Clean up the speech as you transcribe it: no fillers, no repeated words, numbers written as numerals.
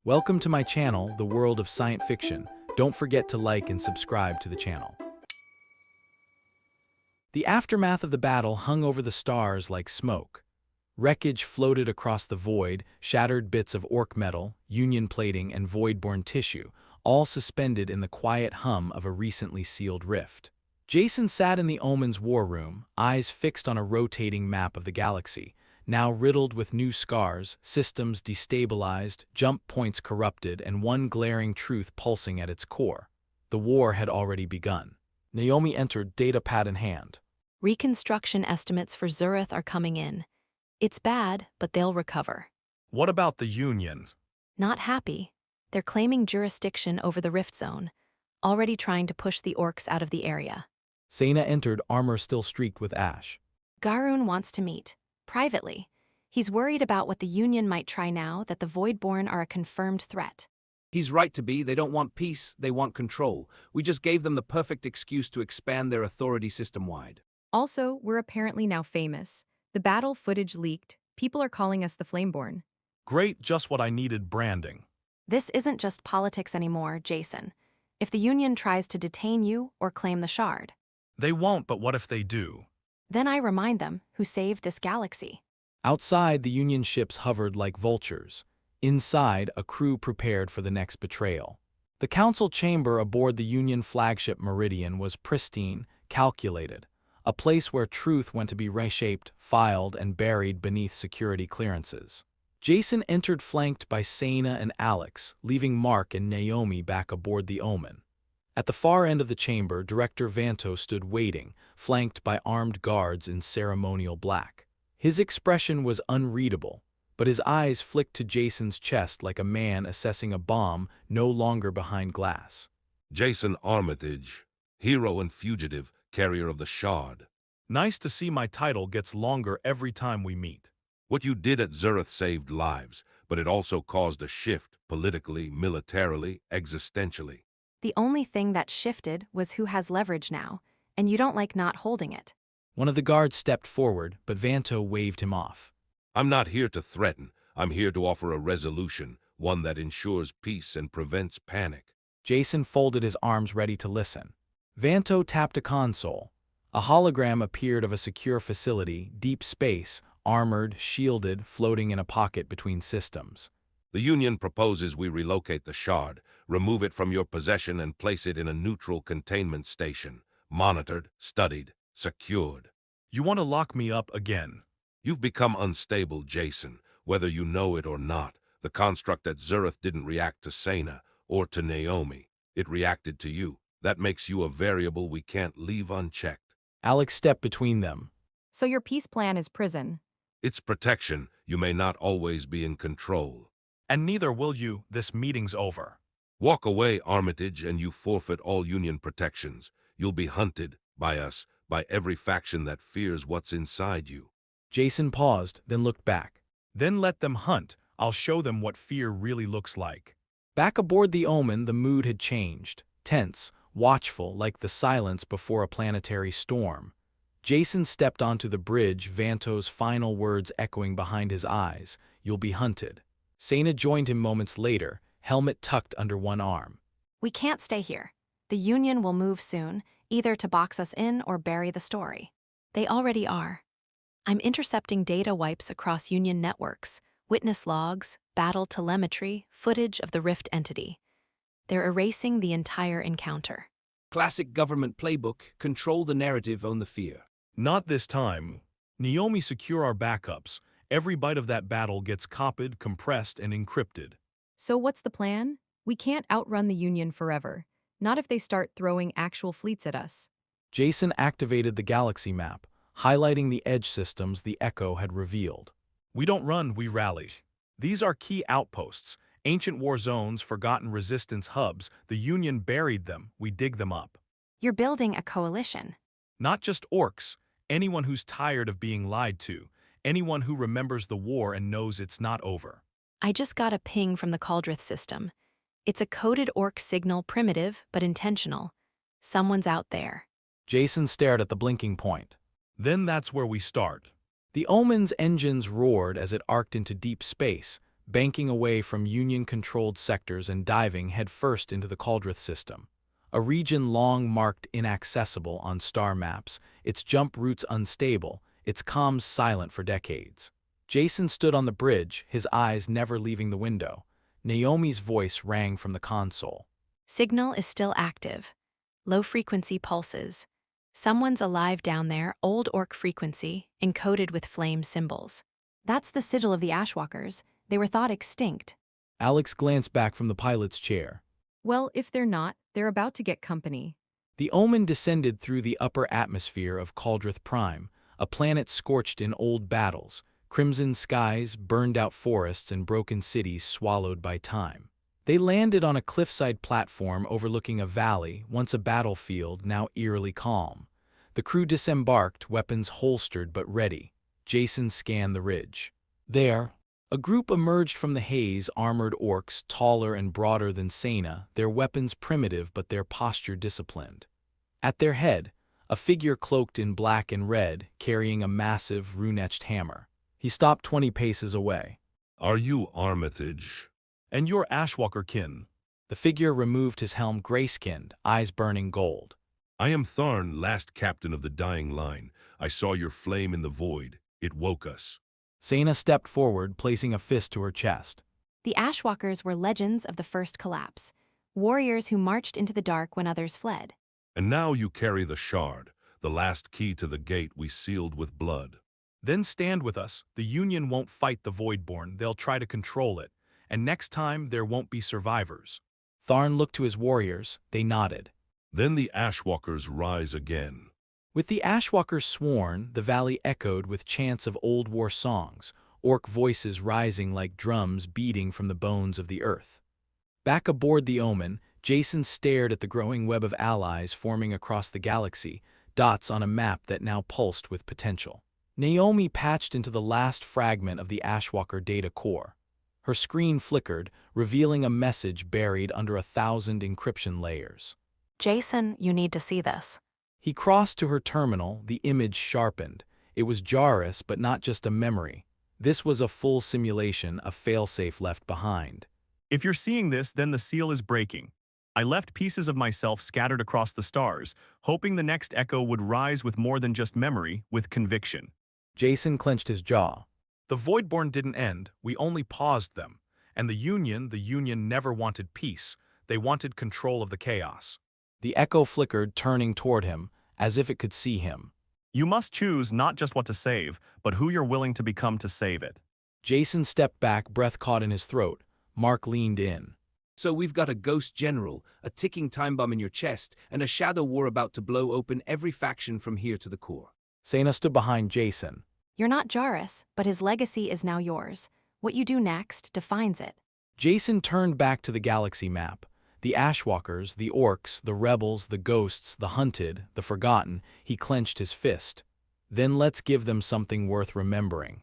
Welcome to my channel, The World of Science Fiction. Don't forget to like and subscribe to the channel. The aftermath of the battle hung over the stars like smoke. Wreckage floated across the void, shattered bits of Orc metal, Union plating, and void-borne tissue, all suspended in the quiet hum of a recently sealed rift. Jason sat in the Omen's war room, eyes fixed on a rotating map of the galaxy, now riddled with new scars, systems destabilized, jump points corrupted, and one glaring truth pulsing at its core. The war had already begun. Naomi entered, data pad in hand. Reconstruction estimates for Zurith are coming in. It's bad, but they'll recover. What about the Union? Not happy. They're claiming jurisdiction over the Rift Zone, already trying to push the Orcs out of the area. Seyna entered, armor still streaked with ash. Garun wants to meet, privately. He's worried about what the Union might try now that the Voidborn are a confirmed threat. He's right to be. They don't want peace, they want control. We just gave them the perfect excuse to expand their authority system-wide. Also, we're apparently now famous. The battle footage leaked. People are calling us the Flameborn. Great, just what I needed, branding. This isn't just politics anymore, Jason. If the Union tries to detain you or claim the Shard, They won't, but what if they do? then I remind them who saved this galaxy. Outside, the Union ships hovered like vultures. Inside, a crew prepared for the next betrayal. The council chamber aboard the Union flagship Meridian was pristine, calculated, a place where truth went to be reshaped, filed, and buried beneath security clearances. Jason entered flanked by Seyna and Alex, leaving Mark and Naomi back aboard the Omen. At the far end of the chamber, Director Vanto stood waiting, flanked by armed guards in ceremonial black. His expression was unreadable, but his eyes flicked to Jason's chest like a man assessing a bomb no longer behind glass. Jason Armitage, hero and fugitive, carrier of the Shard. Nice to see my title gets longer every time we meet. What you did at Zurith saved lives, but it also caused a shift, politically, militarily, existentially. The only thing that shifted was who has leverage now, and you don't like not holding it. One of the guards stepped forward, but Vanto waved him off. I'm not here to threaten. I'm here to offer a resolution, one that ensures peace and prevents panic. Jason folded his arms ready to listen. Vanto tapped a console. A hologram appeared of a secure facility, deep space, armored, shielded, floating in a pocket between systems. The Union proposes we relocate the Shard, remove it from your possession and place it in a neutral containment station, monitored, studied, secured. You want to lock me up again? You've become unstable, Jason, whether you know it or not. The construct at Zurith didn't react to Seyna or to Naomi. It reacted to you. That makes you a variable we can't leave unchecked. Alex stepped between them. So your peace plan is prison. It's protection. You may not always be in control. And neither will you. This meeting's over. Walk away, Armitage, and you forfeit all Union protections. You'll be hunted, by us, by every faction that fears what's inside you. Jason paused, then looked back. Then let them hunt. I'll show them what fear really looks like. Back aboard the Omen, the mood had changed. Tense, watchful, like the silence before a planetary storm. Jason stepped onto the bridge, Vanto's final words echoing behind his eyes, "You'll be hunted." Seyna joined him moments later, helmet tucked under one arm. We can't stay here. The Union will move soon, either to box us in or bury the story. They already are. I'm intercepting data wipes across Union networks, witness logs, battle telemetry, footage of the Rift entity. They're erasing the entire encounter. Classic government playbook, control the narrative, own the fear. Not this time. Naomi, secure our backups. Every bite of that battle gets copied, compressed, and encrypted. So what's the plan? We can't outrun the Union forever. Not if they start throwing actual fleets at us. Jason activated the galaxy map, highlighting the edge systems the Echo had revealed. We don't run, we rally. These are key outposts, ancient war zones, forgotten resistance hubs. The Union buried them, we dig them up. You're building a coalition. Not just Orcs, anyone who's tired of being lied to, anyone who remembers the war and knows it's not over. I just got a ping from the Caldrith system. It's a coded Orc signal, primitive but intentional. Someone's out there. Jason stared at the blinking point. Then that's where we start. The Omen's engines roared as it arced into deep space, banking away from Union-controlled sectors and diving headfirst into the Cauldrith system. A region long marked inaccessible on star maps, its jump routes unstable, its comms silent for decades. Jason stood on the bridge, his eyes never leaving the window. Naomi's voice rang from the console. Signal is still active. Low-frequency pulses. Someone's alive down there, old Orc frequency, encoded with flame symbols. That's the sigil of the Ashwalkers. They were thought extinct. Alex glanced back from the pilot's chair. Well, if they're not, they're about to get company. The Omen descended through the upper atmosphere of Cauldrith Prime, a planet scorched in old battles, crimson skies, burned-out forests, and broken cities swallowed by time. They landed on a cliffside platform overlooking a valley, once a battlefield, now eerily calm. The crew disembarked, weapons holstered but ready. Jason scanned the ridge. There, a group emerged from the haze, armored orcs, taller and broader than Seyna, their weapons primitive but their posture disciplined. At their head, a figure cloaked in black and red, carrying a massive, rune-etched hammer. He stopped 20 paces away. Are you Armitage? And your Ashwalker kin. The figure removed his helm gray-skinned, eyes burning gold. I am Tharn, last captain of the dying line. I saw your flame in the void. It woke us. Seyna stepped forward, placing a fist to her chest. The Ashwalkers were legends of the first collapse, warriors who marched into the dark when others fled. And now you carry the shard, the last key to the gate we sealed with blood. Then stand with us. The Union won't fight the Voidborn, they'll try to control it. And next time, there won't be survivors. Tharn looked to his warriors. They nodded. Then the Ashwalkers rise again. With the Ashwalkers sworn, the valley echoed with chants of old war songs, orc voices rising like drums beating from the bones of the earth. Back aboard the Omen, Jason stared at the growing web of allies forming across the galaxy, dots on a map that now pulsed with potential. Naomi patched into the last fragment of the Ashwalker data core. Her screen flickered, revealing a message buried under 1,000 encryption layers. Jason, you need to see this. He crossed to her terminal, the image sharpened. It was Jarrus, but not just a memory. This was a full simulation, a failsafe left behind. If you're seeing this, then the seal is breaking. I left pieces of myself scattered across the stars, hoping the next echo would rise with more than just memory, with conviction. Jason clenched his jaw. The Voidborn didn't end, we only paused them. And the Union never wanted peace. They wanted control of the chaos. The echo flickered, turning toward him, as if it could see him. You must choose not just what to save, but who you're willing to become to save it. Jason stepped back, breath caught in his throat. Mark leaned in. So we've got a ghost general, a ticking time bomb in your chest, and a shadow war about to blow open every faction from here to the core. Seyna stood behind Jason. You're not Jarrus, but his legacy is now yours. What you do next defines it. Jason turned back to the galaxy map. The Ashwalkers, the Orcks, the Rebels, the Ghosts, the Hunted, the Forgotten, he clenched his fist. Then let's give them something worth remembering.